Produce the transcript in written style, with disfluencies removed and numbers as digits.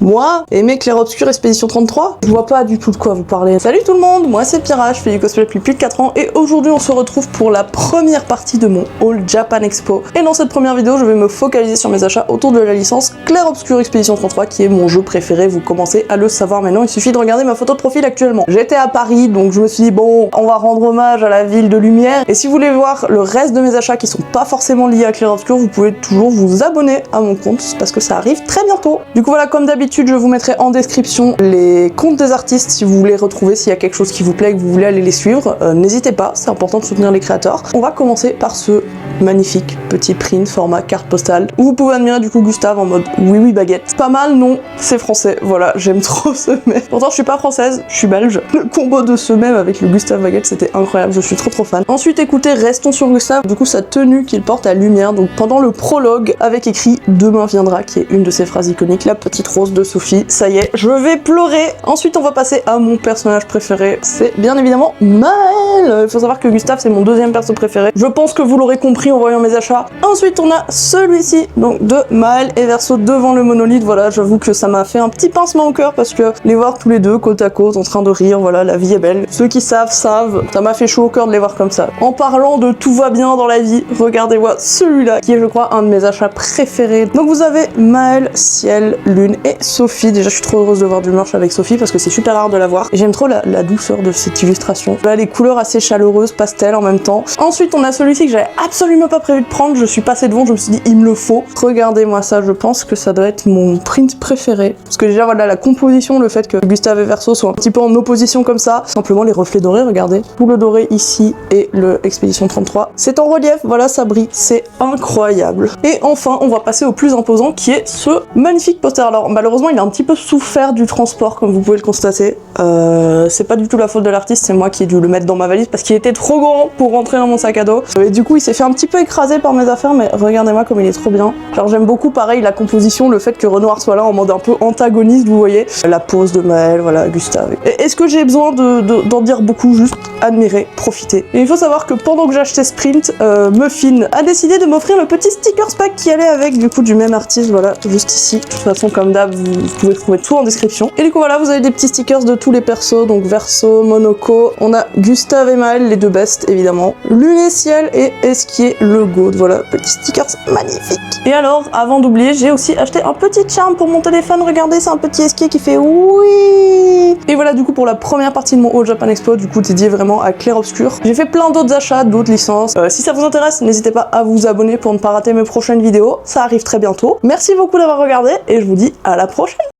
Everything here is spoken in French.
Moi, aimer Clair Obscur Expédition 33? Je vois pas du tout de quoi vous parlez. Salut tout le monde, moi c'est Pyrrha, je fais du cosplay depuis plus de 4 ans et aujourd'hui on se retrouve pour la première partie de mon haul Japan Expo. Et dans cette première vidéo, je vais me focaliser sur mes achats autour de la licence Clair Obscur Expédition 33 qui est mon jeu préféré, vous commencez à le savoir maintenant, il suffit de regarder ma photo de profil actuellement. J'étais à Paris, donc je me suis dit bon, on va rendre hommage à la ville de lumière et si vous voulez voir le reste de mes achats qui sont pas forcément liés à Clair Obscur, vous pouvez toujours vous abonner à mon compte parce que ça arrive très bientôt. Du coup voilà, comme d'habitude, je vous mettrai en description les comptes des artistes si vous voulez retrouver, s'il y a quelque chose qui vous plaît et que vous voulez aller les suivre. N'hésitez pas, c'est important de soutenir les créateurs. On va commencer par ce magnifique petit print format carte postale où vous pouvez admirer du coup Gustave en mode oui oui baguette. Pas mal, non, c'est français, voilà, j'aime trop ce mec. Pourtant je suis pas française, je suis belge. Le combo de ce mème avec le Gustave baguette c'était incroyable, je suis trop fan. Ensuite écoutez, restons sur Gustave, du coup sa tenue qu'il porte à lumière, donc pendant le prologue avec écrit demain viendra qui est une de ses phrases iconiques, la petite rose de Sophie, ça y est, je vais pleurer. Ensuite on va passer à mon personnage préféré, c'est bien évidemment Maël. Il faut savoir que Gustave c'est mon deuxième perso préféré, je pense que vous l'aurez compris en voyant mes achats. Ensuite on a celui-ci, donc de Maël et Verso devant le monolithe, voilà, j'avoue que ça m'a fait un petit pincement au cœur parce que les voir tous les deux côte à côte en train de rire, voilà, la vie est belle. Ceux qui savent, ça m'a fait chaud au cœur de les voir comme ça. En parlant de tout va bien dans la vie, regardez-moi celui-là qui est je crois un de mes achats préférés. Donc vous avez Maël, Ciel, Lune et Sophie. Déjà je suis trop heureuse de voir du merch avec Sophie parce que c'est super rare de la voir et j'aime trop la douceur de cette illustration. Là les couleurs assez chaleureuses, pastel en même temps. Ensuite on a celui-ci que j'avais absolument pas prévu de prendre, je suis passée devant, je me suis dit il me le faut. Regardez-moi ça, je pense que ça doit être mon print préféré. Parce que déjà voilà la composition, le fait que Gustave et Verso soient un petit peu en opposition comme ça, simplement les reflets dorés, regardez. Tout le doré ici et le Expédition 33. C'est en relief, voilà ça brille, c'est incroyable. Et enfin on va passer au plus imposant qui est ce magnifique poster. Alors malheureusement il a un petit peu souffert du transport comme vous pouvez le constater. C'est pas du tout la faute de l'artiste, c'est moi qui ai dû le mettre dans ma valise parce qu'il était trop grand pour rentrer dans mon sac à dos. Et du coup il s'est fait un petit peu écraser par mes affaires, mais regardez-moi comme il est trop bien. Genre j'aime beaucoup pareil la composition, le fait que Renoir soit là en mode un peu antagoniste, vous voyez. La pose de Maël, voilà, Gustave. Est-ce que j'ai besoin d'en dire beaucoup? Juste admirer, profiter. Et il faut savoir que pendant que j'achetais Sprint, Muffin a décidé de m'offrir le petit stickers pack qui allait avec, du coup du même artiste, voilà, juste ici. De toute façon comme d'hab, vous pouvez trouver tout en description. Et du coup voilà, vous avez des petits stickers de tous les persos, donc Verso, Monoko, on a Gustave et Maël, les deux best évidemment, Lune et Ciel et Esquier le Goat, voilà, petit stickers magnifique. Et alors, avant d'oublier, j'ai aussi acheté un petit charme pour mon téléphone, regardez, c'est un petit Esquier qui fait oui. Et voilà du coup pour la première partie de mon haul Japan Expo, du coup dédié vraiment à Clair Obscur. J'ai fait plein d'autres achats, d'autres licences. Si ça vous intéresse, n'hésitez pas à vous abonner pour ne pas rater mes prochaines vidéos, ça arrive très bientôt. Merci beaucoup d'avoir regardé et je vous dis à la prochaine.